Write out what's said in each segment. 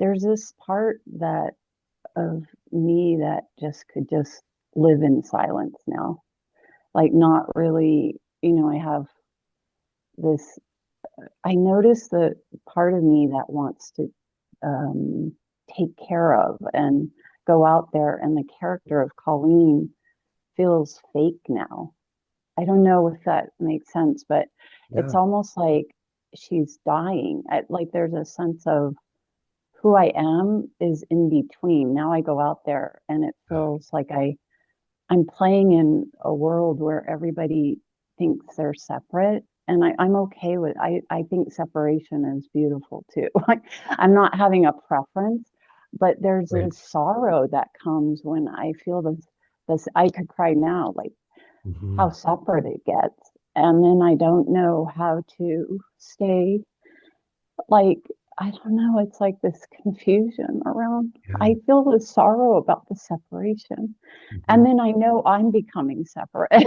there's this part that of me that just could just live in silence now. Like not really, I have this I notice the part of me that wants to take care of and go out there, and the character of Colleen feels fake now. I don't know if that makes sense, but it's Yeah. almost like she's dying. Like there's a sense of who I am is in between. Now I go out there and it Yeah. feels like I'm playing in a world where everybody thinks they're separate. And I'm okay with I think separation is beautiful too. Like I'm not having a preference, but there's Right. this sorrow that comes when I feel this I could cry now, like Hmm. how separate it gets. And then I don't know how to stay like I don't know, it's like this confusion around. Yeah. I feel this sorrow about the separation. Hmm. And then I know I'm becoming separate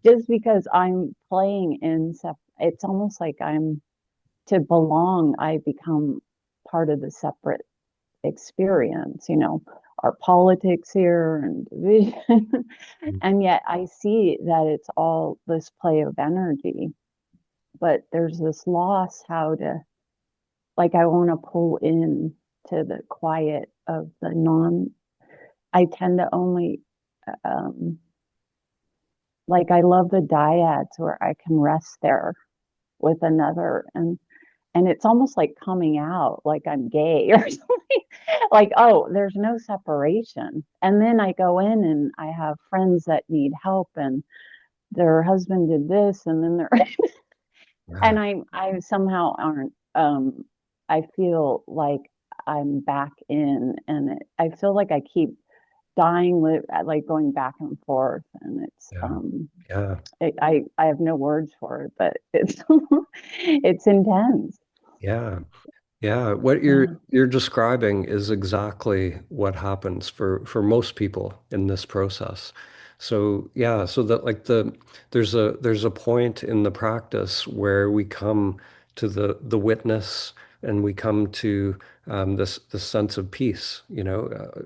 just because I'm playing in it's almost like I'm to belong, I become part of the separate experience, our politics here and division. And yet I see that it's all this play of energy, but there's this loss how to like I want to pull in to the quiet of the non I tend to only um like I love the dyads where I can rest there with another, and it's almost like coming out like I'm gay or something. Like, oh, there's no separation. And then I go in and I have friends that need help and their husband did this and then they're Yeah. and I somehow aren't I feel like I'm back in, and I feel like I keep dying like going back and forth, and it's Yeah. Yeah. I have no words for it, but it's it's intense. Yeah. Yeah. What Yeah. you're describing is exactly what happens for most people in this process. So yeah, so that like there's a point in the practice where we come to the witness and we come to this sense of peace,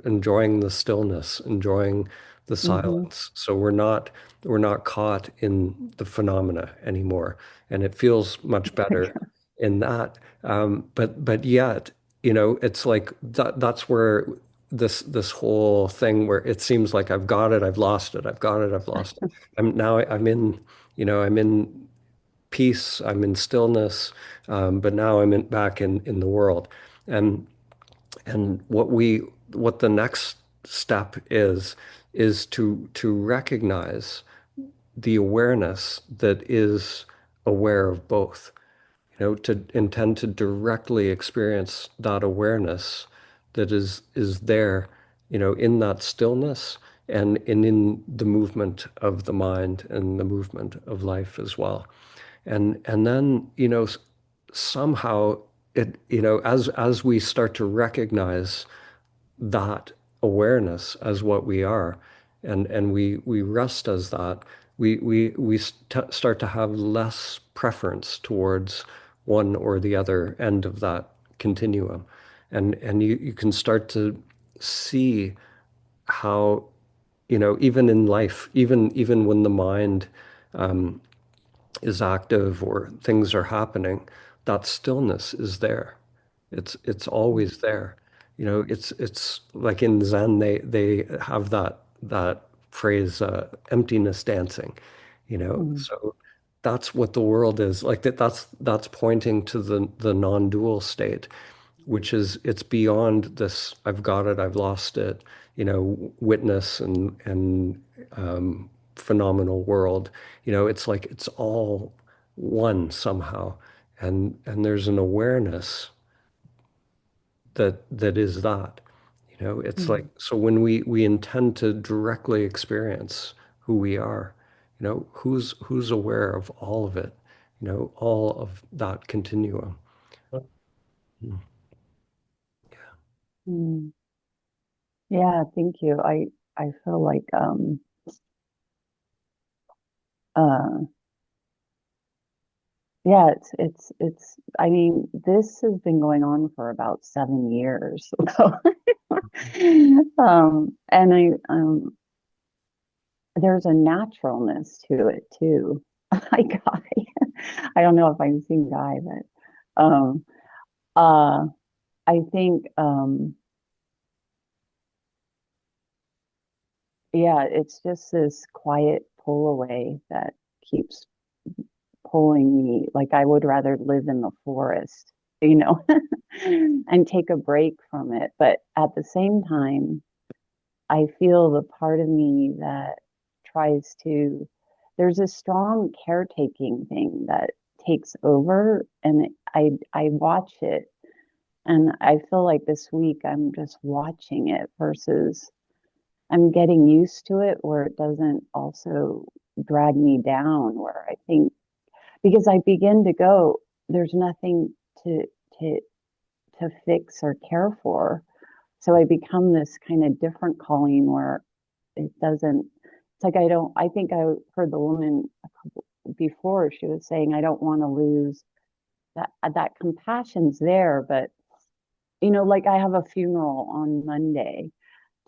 enjoying the stillness, enjoying the Hmm. silence. So we're not caught in the phenomena anymore, and it feels much better in that. But yet, it's like that's where this whole thing where it seems like I've got it, I've lost it, I've got it, I've lost it. I'm in peace, I'm in stillness, but now back in the world. And what the next step is to recognize the awareness that is aware of both, to intend to directly experience that awareness that is there, in that stillness and in the movement of the mind and the movement of life as well. And then, somehow as we start to recognize that awareness as what we are, and we rest as that, we start to have less preference towards one or the other end of that continuum, and you can start to see how, even in life, even when the mind is active or things are happening, that stillness is there. It's always there. It's like in Zen, they have that phrase, emptiness dancing. Hmm. So that's what the world is like. That's pointing to the non-dual state, which is it's beyond this. I've got it. I've lost it. Witness and phenomenal world. It's like it's all one somehow, and there's an awareness that is that. It's like, Hmm. so when we intend to directly experience who we are, who's aware of all of it, all of that continuum. Mm. Hmm. Yeah, thank you. I feel like uh Yeah, I mean, this has been going on for about 7 years. So, and there's a naturalness to it too. I Guy, I don't know if I'm seeing Guy, but uh, I think yeah, it's just this quiet pull away that keeps pulling me. Like I would rather live in the forest, you know, and take a break from it. But at the same time, I feel the part of me that tries to, there's a strong caretaking thing that takes over, and I watch it, and I feel like this week I'm just watching it versus I'm getting used to it where it doesn't also drag me down, where I think because I begin to go, there's nothing to to to fix or care for. So I become this kind of different Colleen where it doesn't, it's like I don't, I think I heard the woman a couple before, she was saying, I don't want to lose that compassion's there, but like I have a funeral on Monday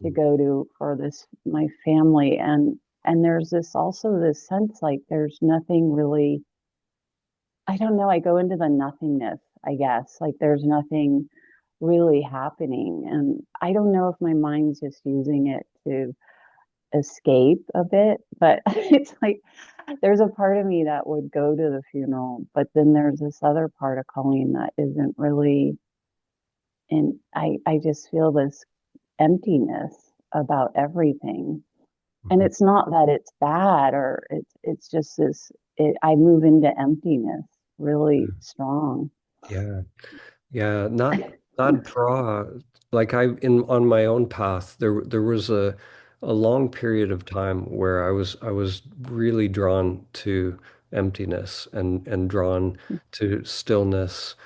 to go to for this, my family. And there's this also this sense like there's nothing really, I don't know, I go into the nothingness, I guess. Like there's nothing really happening. And I don't know if my mind's just using it to escape a bit, but it's like there's a part of me that would go to the funeral, but then there's this other part of Colleen that isn't really, and I just feel this emptiness about everything. And Mhm. it's not that it's bad or it's just this I move into emptiness really strong. Yeah. Yeah, not draw like I in on my own path there was a long period of time where I was really drawn to emptiness and drawn to stillness.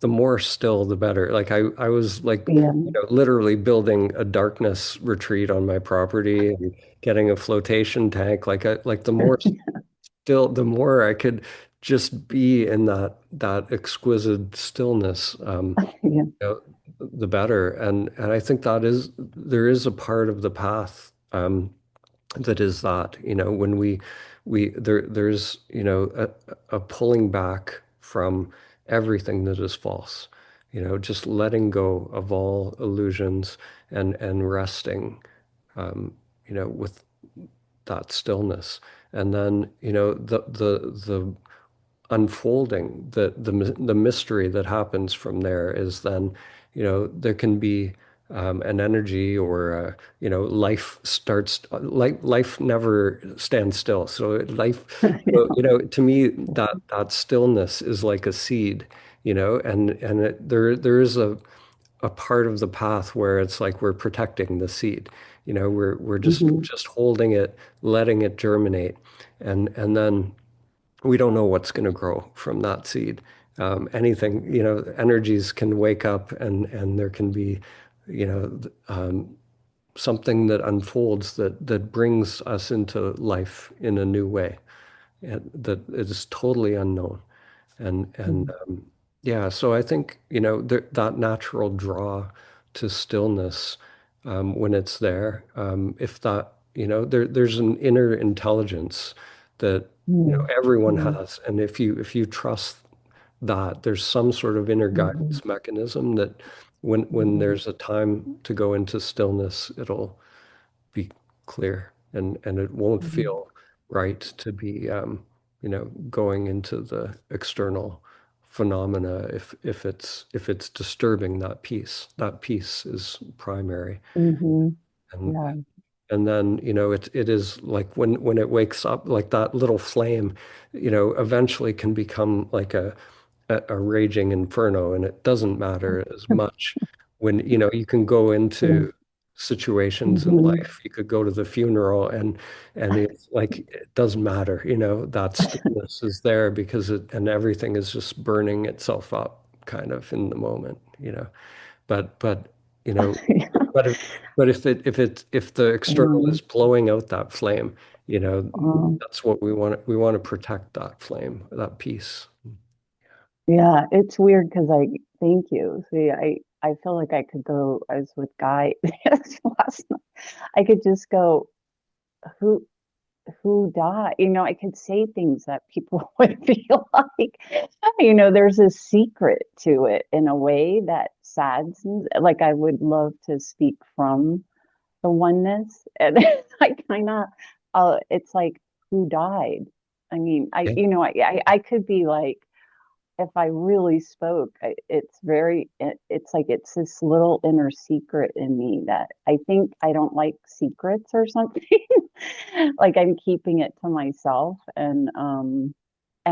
The more still the better. Like I was like Yeah. literally building a darkness retreat on my property and getting a flotation tank like the more still, the more I could just be in that exquisite stillness, Yeah. you know, the better. And I think there is a part of the path that is that, when there's, a pulling back from everything that is false, just letting go of all illusions and resting, with that stillness. And then, the unfolding, the mystery that happens from there is then, there can be an energy or life never stands still. So to me that stillness is like a seed, and there is a part of the path where it's like we're protecting the seed. We're just Hmm. just holding it, letting it germinate, and then we don't know what's going to grow from that seed. Anything, energies can wake up and there can be, something that unfolds that brings us into life in a new way and that is totally unknown. And yeah, so I think, that natural draw to stillness, when it's there, if that, there's an inner intelligence that, everyone Hmm. has. And if you trust that, there's some sort of inner Hmm. guidance mechanism that when Hmm. there's a time to go into stillness, it'll be clear and it won't Hmm. feel right to be going into the external phenomena if it's disturbing that peace. That peace is primary. Hmm. and Yeah. and then it is like when it wakes up, like that little flame eventually can become like a raging inferno, and it doesn't matter as much when you can go Yeah. into situations in Hmm. life. You could go to the funeral and it's like it doesn't matter, that stillness is there because and everything is just burning itself up kind of in the moment, but you know but if but if the external Yeah. is blowing out that flame, you know, Um, that's what we want. We want to protect that flame, that peace. yeah, it's weird because thank you. See, I feel like I could go. I was with Guy last night. I could just go, who who died? I could say things that people would feel like, there's a secret to it in a way that saddens. Like I would love to speak from the oneness, and I kind of, it's like, who died? I mean, Yeah, I could be like, if I really spoke, it's like it's this little inner secret in me that I think I don't like secrets or something. Like I'm keeping it to myself. And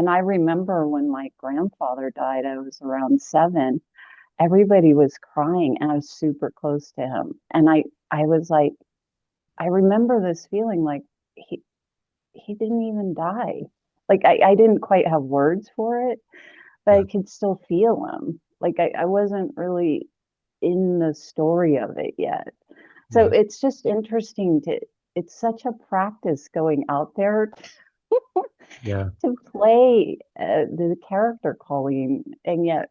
I remember when my grandfather died, I was around 7. Everybody was crying and I was super close to him. And I was like, I remember this feeling like he he didn't even die. Like I didn't quite have words for it, but I yeah, could still feel him. Like I wasn't really in the story of it yet. So yeah, it's just interesting it's such a practice going out there yeah. to play the character Colleen, and yet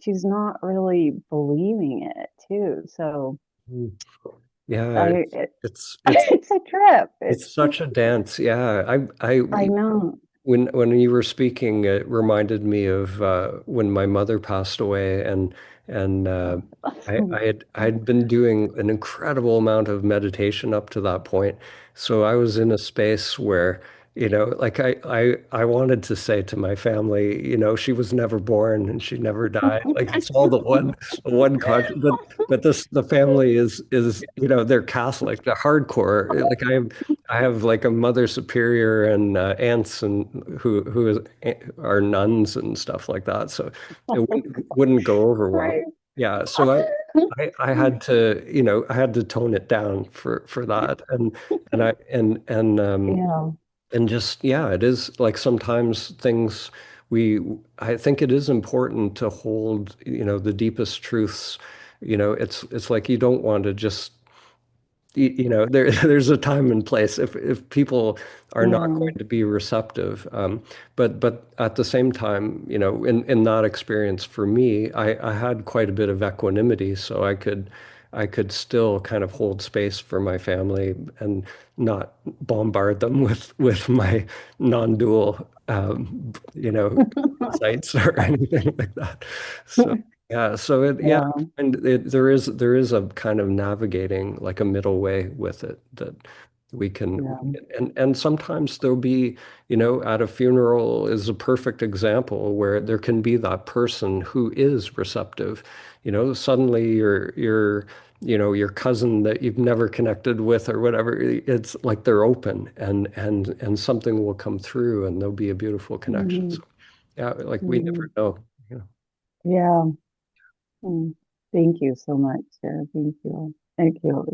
she's not really believing it too. So Mm. Yeah, I, it, it's it's a trip. it's such a dance. Yeah, I know. when you were speaking, it reminded me of when my mother passed away, and I had been doing an incredible amount of meditation up to that point. So I was in a space where, like I wanted to say to my family, she was never born and she never died. Like it's all the one conscious, but the family is they're Catholic, they're hardcore. Like I have like a mother superior and aunts and are nuns and stuff like that. So it wouldn't go over well. Right. Yeah. So I had to, I had to tone it down for that. And I Yeah. and just, yeah, it is like sometimes we I think it is important to hold, the deepest truths. It's like you don't want to just there's a time and place if people are not Yeah. going to be receptive. But at the same time, in that experience for me, I had quite a bit of equanimity, so I could still kind of hold space for my family and not bombard them with my non-dual insights or anything like that. So yeah, so yeah, Yeah. and there is a kind of navigating like a middle way with it that we can, Yeah. and sometimes there'll be, at a funeral is a perfect example where there can be that person who is receptive. Suddenly your cousin that you've never connected with or whatever, it's like they're open and something will come through and there'll be a beautiful connection. Mhm. So yeah, like we never Mhm. know. Yeah. Mm. Thank you so much, Sarah. Thank you. Thank you.